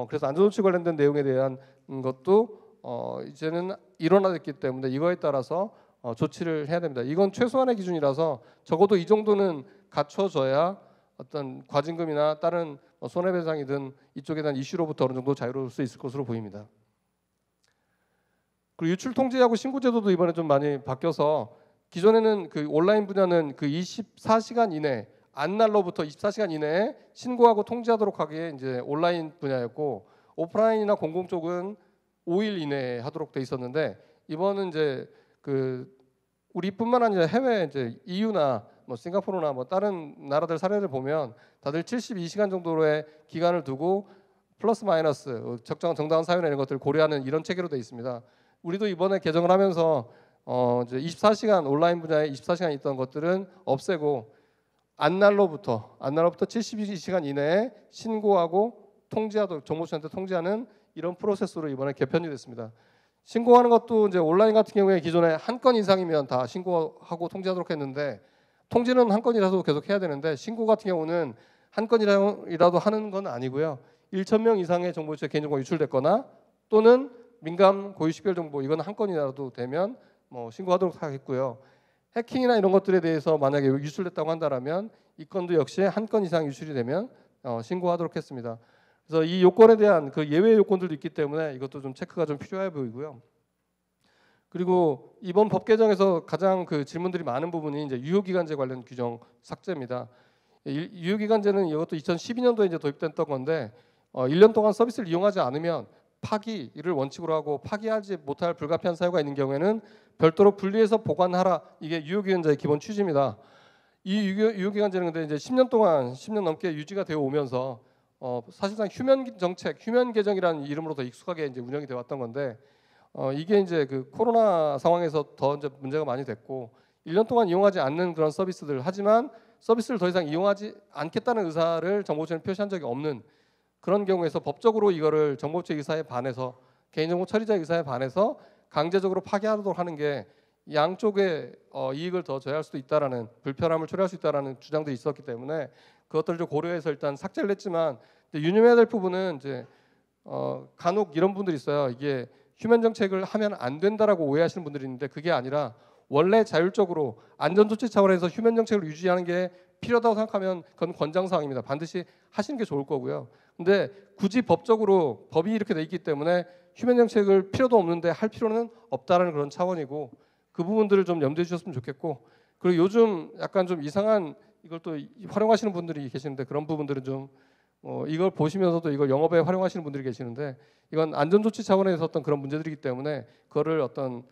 그래서 안전조치 관련된 내용에 대한 것도 이제는 일원화됐기 때문에 이거에 따라서 조치를 해야 됩니다. 이건 최소한의 기준이라서 적어도 이 정도는 갖춰져야 어떤 과징금이나 다른 손해배상이든 이쪽에 대한 이슈로부터 어느 정도 자유로울 수 있을 것으로 보입니다. 그리고 유출 통제하고 신고 제도도 이번에 좀 많이 바뀌어서 기존에는 그 온라인 분야는 그 24시간 이내 안날로부터 24시간 이내에 신고하고 통지하도록 하기에 이제 온라인 분야였고 오프라인이나 공공 쪽은 5일 이내에 하도록 돼 있었는데 이번은 이제 그 우리뿐만 아니라 해외 이제 EU나 뭐 싱가포르나 뭐 다른 나라들 사례를 보면 다들 72시간 정도의 기간을 두고 플러스 마이너스 적정 정당한 사유나 이런 것들을 고려하는 이런 체계로 돼 있습니다. 우리도 이번에 개정을 하면서 이제 24시간 온라인 분야에 24시간 있던 것들은 없애고 안날로부터 72시간 이내에 신고하고 통지하도록 정보처한테 통지하는 이런 프로세스로 이번에 개편이 됐습니다. 신고하는 것도 이제 온라인 같은 경우에 기존에 한 건 이상이면 다 신고하고 통지하도록 했는데 통지는 한 건이라도 계속 해야 되는데 신고 같은 경우는 한 건이라도 하는 건 아니고요. 1,000명 이상의 정보유출 개인정보가 유출됐거나 또는 민감 고유식별 정보 이건 한 건이라도 되면 뭐 신고하도록 하겠고요. 해킹이나 이런 것들에 대해서 만약에 유출됐다고 한다면 이 건도 역시 한 건 이상 유출이 되면 신고하도록 했습니다. 그래서 이 요건에 대한 그 예외 요건들도 있기 때문에 이것도 좀 체크가 좀 필요해 보이고요. 그리고 이번 법 개정에서 가장 그 질문들이 많은 부분이 이제 유효기간제 관련 규정 삭제입니다. 유효기간제는 이것도 2012년도에 이제 도입됐던 건데 1년 동안 서비스를 이용하지 않으면 파기를 원칙으로 하고 파기하지 못할 불가피한 사유가 있는 경우에는 별도로 분리해서 보관하라. 이게 유효기간제의 기본 취지입니다. 이 유효기간제는 근데 이제 10년 넘게 유지가 되어 오면서 사실상 휴면 정책, 휴면 개정이라는 이름으로 더 익숙하게 이제 운영이 되어 왔던 건데 이게 이제 그 코로나 상황에서 더 이제 문제가 많이 됐고 1년 동안 이용하지 않는 그런 서비스들 하지만 서비스를 더 이상 이용하지 않겠다는 의사를 정보부처는 표시한 적이 없는 그런 경우에서 법적으로 이거를 정보부처 의사에 반해서 개인정보 처리자 의사에 반해서 강제적으로 파기하도록 하는 게 양쪽의 이익을 더 저해할 수도 있다라는 불편함을 초래할 수 있다라는 주장들이 있었기 때문에 그것들을 좀 고려해서 일단 삭제를 했지만 유념해야 될 부분은 이제 간혹 이런 분들이 있어요. 이게 휴면 정책을 하면 안 된다라고 오해하시는 분들이 있는데 그게 아니라 원래 자율적으로 안전조치 차원에서 휴면 정책을 유지하는 게 필요하다고 생각하면 그건 권장사항입니다. 반드시 하시는 게 좋을 거고요. 근데 굳이 법적으로 법이 이렇게 돼 있기 때문에 휴면 정책을 필요도 없는데 할 필요는 없다라는 그런 차원이고 그 부분들을 좀 염두에 주셨으면 좋겠고 그리고 요즘 약간 좀 이상한 이걸 또 활용하시는 분들이 계시는데 그런 부분들은 좀 이걸 보시면서도 이걸 영업에 활용하시는 분들이 계시는데 이건 안전조치 차원에서 어떤 그런 문제들이기 때문에 그거를 어떤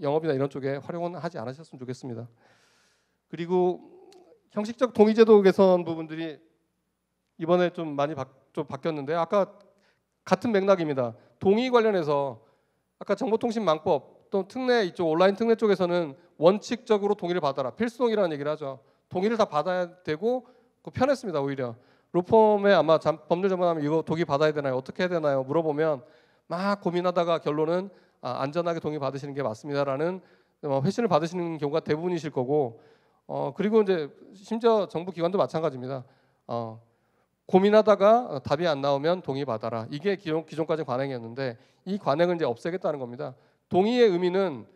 영업이나 이런 쪽에 활용은 하지 않으셨으면 좋겠습니다. 그리고 형식적 동의제도 개선 부분들이 이번에 좀 많이 좀 바뀌었는데 아까 같은 맥락입니다. 동의 관련해서 아까 정보통신망법 또 특례 이쪽 온라인 특례 쪽에서는 원칙적으로 동의를 받아라. 필수동의라는 얘기를 하죠. 동의를 다 받아야 되고 편했습니다. 오히려 로펌에 아마 법률 전문하면 이거 동의 받아야 되나요? 어떻게 해야 되나요? 물어보면 막 고민하다가 결론은 안전하게 동의 받으시는 게 맞습니다라는 회신을 받으시는 경우가 대부분이실 거고 그리고 이제 심지어 정부 기관도 마찬가지입니다. 고민하다가 답이 안 나오면 동의 받아라. 이게 기존까지 관행이었는데 이 관행을 이제 없애겠다는 겁니다. 동의의 의미는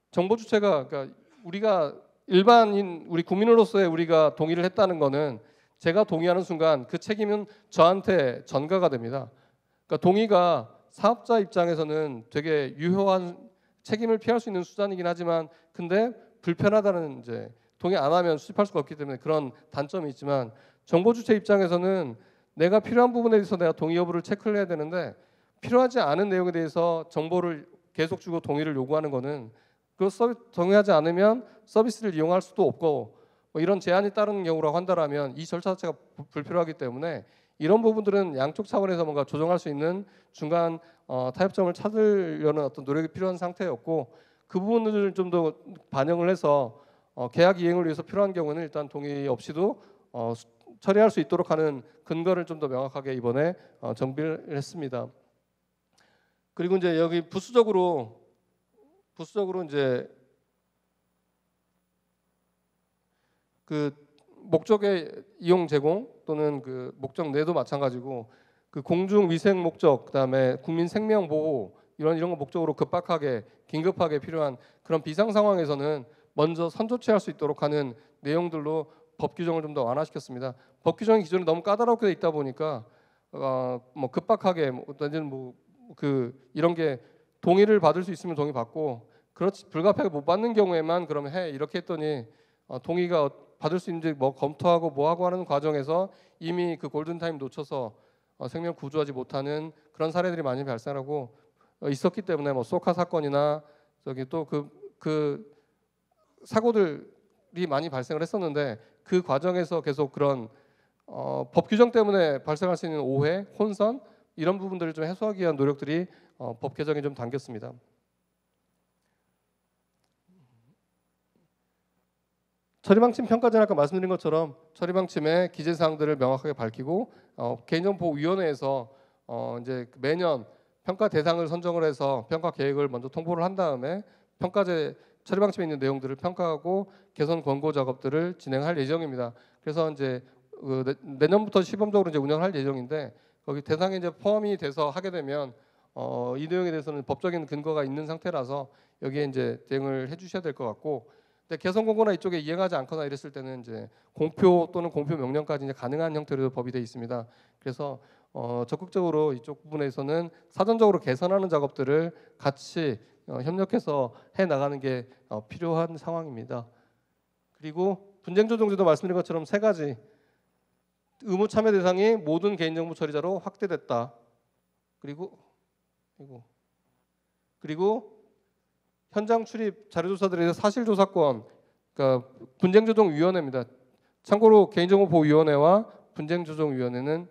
정보 주체가 그러니까 우리가 일반인 우리 국민으로서의 우리가 동의를 했다는 거는 제가 동의하는 순간 그 책임은 저한테 전가가 됩니다. 그러니까 동의가 사업자 입장에서는 되게 유효한 책임을 피할 수 있는 수단이긴 하지만 근데 불편하다는 이제 동의 안 하면 수집할 수가 없기 때문에 그런 단점이 있지만 정보 주체 입장에서는 내가 필요한 부분에 대해서 내가 동의 여부를 체크를 해야 되는데 필요하지 않은 내용에 대해서 정보를 계속 주고 동의를 요구하는 거는 그 동의하지 않으면 서비스를 이용할 수도 없고 뭐 이런 제한이 따르는 경우라고 한다면 이 절차 자체가 불필요하기 때문에 이런 부분들은 양쪽 차원에서 뭔가 조정할 수 있는 중간 타협점을 찾으려는 어떤 노력이 필요한 상태였고 그 부분들을 좀 더 반영을 해서 계약 이행을 위해서 필요한 경우는 일단 동의 없이도 처리할 수 있도록 하는 근거를 좀 더 명확하게 이번에 정비를 했습니다. 그리고 이제 여기 부수적으로 이제 그 목적의 이용 제공 또는 그 목적 내도 마찬가지고 그 공중 위생 목적 그다음에 국민 생명 보호 이런 거 목적으로 급박하게 긴급하게 필요한 그런 비상 상황에서는 먼저 선조치할 수 있도록 하는 내용들로 법 규정을 좀 더 완화시켰습니다. 법 규정이 기존에 너무 까다롭게 돼 있다 보니까 뭐 급박하게 이런 게 동의를 받을 수 있으면 동의 받고 그렇지 불가피하게 못 받는 경우에만 그러면 해 이렇게 했더니 동의가 받을 수 있는지 뭐 검토하고 뭐하고 하는 과정에서 이미 그 골든타임 놓쳐서 생명 구조하지 못하는 그런 사례들이 많이 발생하고 있었기 때문에 뭐 소카 사건이나 저기 또 그 사고들이 많이 발생을 했었는데 그 과정에서 계속 그런 법 규정 때문에 발생할 수 있는 오해, 혼선 이런 부분들을 좀 해소하기 위한 노력들이 법 개정에 좀 담겼습니다. 처리방침 평가제는 아까 말씀드린 것처럼 처리방침의 기재사항들을 명확하게 밝히고 개인정보보호위원회에서 이제 매년 평가 대상을 선정을 해서 평가 계획을 먼저 통보를 한 다음에 평가제 처리방침에 있는 내용들을 평가하고 개선 권고 작업들을 진행할 예정입니다. 그래서 이제 내년부터 시범적으로 이제 운영을 할 예정인데 거기 대상에 이제 포함이 돼서 하게 되면 이 내용에 대해서는 법적인 근거가 있는 상태라서 여기에 이제 대응을 해주셔야 될 것 같고. 개선 권고나 이쪽에 이행하지 않거나 이랬을 때는 이제 공표 또는 공표 명령까지 이제 가능한 형태로 법이 되어 있습니다. 그래서 적극적으로 이쪽 부분에서는 사전적으로 개선하는 작업들을 같이 협력해서 해 나가는 게 필요한 상황입니다. 그리고 분쟁 조정제도 말씀드린 것처럼 세 가지 의무 참여 대상이 모든 개인정보 처리자로 확대됐다. 그리고 현장 출입 자료조사들에 대해서 사실조사권, 그러니까 분쟁조정위원회입니다. 참고로 개인정보보호위원회와 분쟁조정위원회는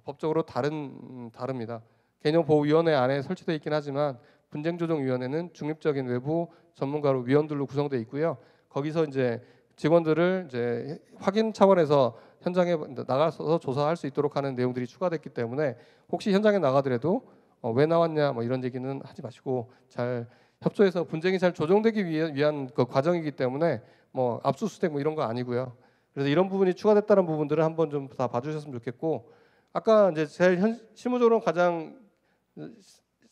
법적으로 다릅니다. 개인정보보호위원회 안에 설치되어 있긴 하지만 분쟁조정위원회는 중립적인 외부 전문가로 위원들로 구성되어 있고요. 거기서 이제 직원들을 이제 확인 차원에서 현장에 나가서 조사할 수 있도록 하는 내용들이 추가됐기 때문에 혹시 현장에 나가더라도 왜 나왔냐 뭐 이런 얘기는 하지 마시고 잘 협조해서 분쟁이 잘 조정되기 위한 그 과정이기 때문에 뭐 압수수색 뭐 이런 거 아니고요. 그래서 이런 부분이 추가됐다는 부분들을 한번 좀 다 봐주셨으면 좋겠고 아까 이제 제일 실무적으로 가장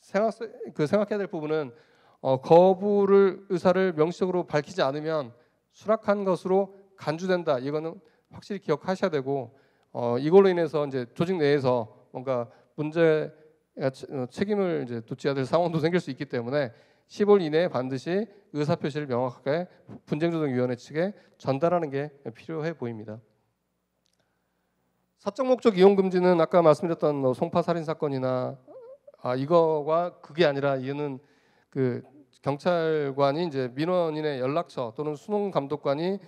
생각해야 될 부분은 거부를 의사를 명시적으로 밝히지 않으면 수락한 것으로 간주된다. 이거는 확실히 기억하셔야 되고 이걸로 인해서 이제 조직 내에서 뭔가 문제 책임을 이제 묻지야 될 상황도 생길 수 있기 때문에 10월 이내에 반드시 의사표시를 명확하게 분쟁조정위원회 측에 전달하는 게 필요해 보입니다. 사적 목적 이용 금지는 아까 말씀드렸던 뭐 송파 살인 사건이나 이거와 그게 아니라 이거는 그 경찰관이 이제 민원인의 연락처 또는 수능 감독관이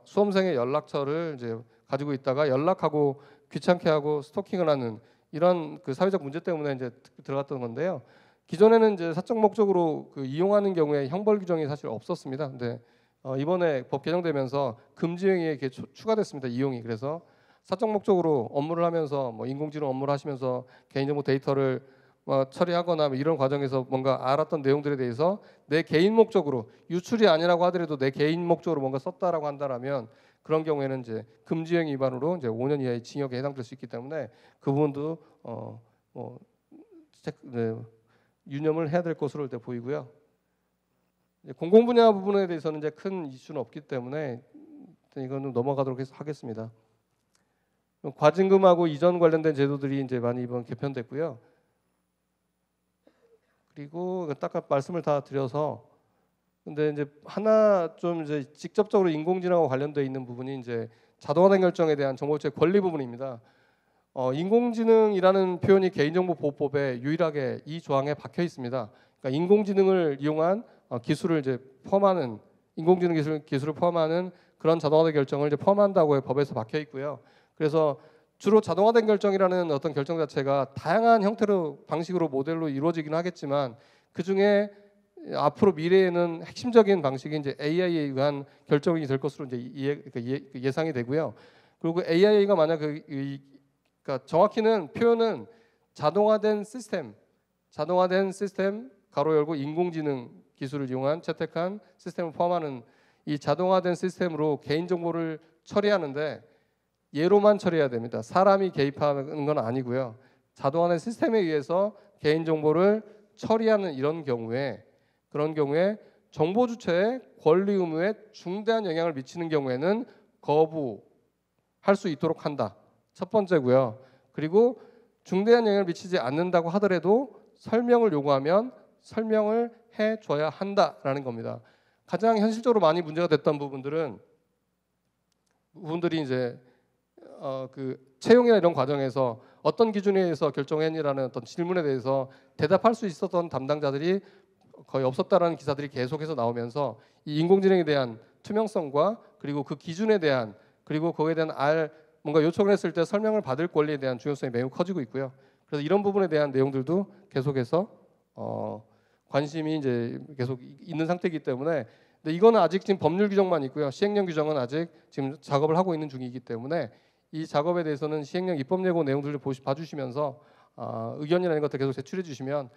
수험생의 연락처를 이제 가지고 있다가 연락하고 귀찮게 하고 스토킹을 하는 이런 그 사회적 문제 때문에 이제 들어갔던 건데요. 기존에는 이제 사적 목적으로 그 이용하는 경우에 형벌 규정이 사실 없었습니다. 근데 이번에 법 개정되면서 금지행위에 추가됐습니다. 이용이. 그래서 사적 목적으로 업무를 하면서 뭐 인공지능 업무를 하시면서 개인정보 데이터를 처리하거나 뭐 이런 과정에서 뭔가 알았던 내용들에 대해서 내 개인 목적으로 유출이 아니라고 하더라도 내 개인 목적으로 뭔가 썼다라고 한다라면 그런 경우에는 이제 금지행 위반으로 이제 5년 이하의 징역에 해당될 수 있기 때문에 그 부분도 유념을 해야 될 것으로 일단 보이고요. 공공 분야 부분에 대해서는 이제 큰 이슈는 없기 때문에 이거는 넘어가도록 하겠습니다. 과징금하고 이전 관련된 제도들이 이제 많이 이번 개편됐고요. 그리고 딱 말씀을 다 드려서 근데 이제 하나 좀 이제 직접적으로 인공지능하고 관련돼 있는 부분이 이제 자동화된 결정에 대한 정보유출의 권리 부분입니다. 인공지능이라는 표현이 개인정보보호법에 유일하게 이 조항에 박혀 있습니다. 그러니까 인공지능을 이용한 기술을 이제 포함하는 인공지능 기술을 포함하는 그런 자동화된 결정을 이제 포함한다고 법에서 박혀 있고요. 그래서 주로 자동화된 결정이라는 어떤 결정 자체가 다양한 형태로 방식으로 모델로 이루어지긴 하겠지만 그 중에 앞으로 미래에는 핵심적인 방식이 이제 AI에 의한 결정이 될 것으로 이제 예상이 되고요. 그리고 AI가 만약 그러니까 정확히는 표현은 자동화된 시스템 가로 열고 인공지능 기술을 이용한 채택한 시스템을 포함하는 이 자동화된 시스템으로 개인정보를 처리하는데 얘로만 처리해야 됩니다. 사람이 개입하는 건 아니고요. 자동화된 시스템에 의해서 개인정보를 처리하는 그런 경우에 정보 주체의 권리 의무에 중대한 영향을 미치는 경우에는 거부할 수 있도록 한다. 첫 번째고요. 그리고 중대한 영향을 미치지 않는다고 하더라도 설명을 요구하면 설명을 해줘야 한다라는 겁니다. 가장 현실적으로 많이 문제가 됐던 부분들이 이제 그 채용이나 이런 과정에서 어떤 기준에 의해서 결정했니라는 어떤 질문에 대해서 대답할 수 있었던 담당자들이 거의 없었다라는 기사들이 계속해서 나오면서 이 인공지능에 대한 투명성과 그리고 그 기준에 대한 그리고 거기에 대한 뭔가 요청을 했을 때 설명을 받을 권리에 대한 중요성이 매우 커지고 있고요. 그래서 이런 부분에 대한 내용들도 계속해서 관심이 이제 계속 있는 상태이기 때문에 근데 이거는 아직 지금 법률 규정만 있고요. 시행령 규정은 아직 지금 작업을 하고 있는 중이기 때문에 이 작업에 대해서는 시행령 입법 예고 내용들을 봐주시면서 의견이나 이런 것들 계속 제출해 주시면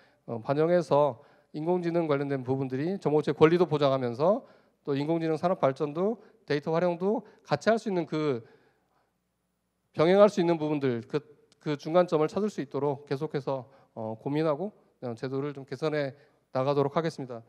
반영해서 인공지능 관련된 부분들이 정보주체 권리도 보장하면서 또 인공지능 산업 발전도 데이터 활용도 같이 할 수 있는 병행할 수 있는 부분들 그 중간점을 찾을 수 있도록 계속해서 고민하고 제도를 좀 개선해 나가도록 하겠습니다.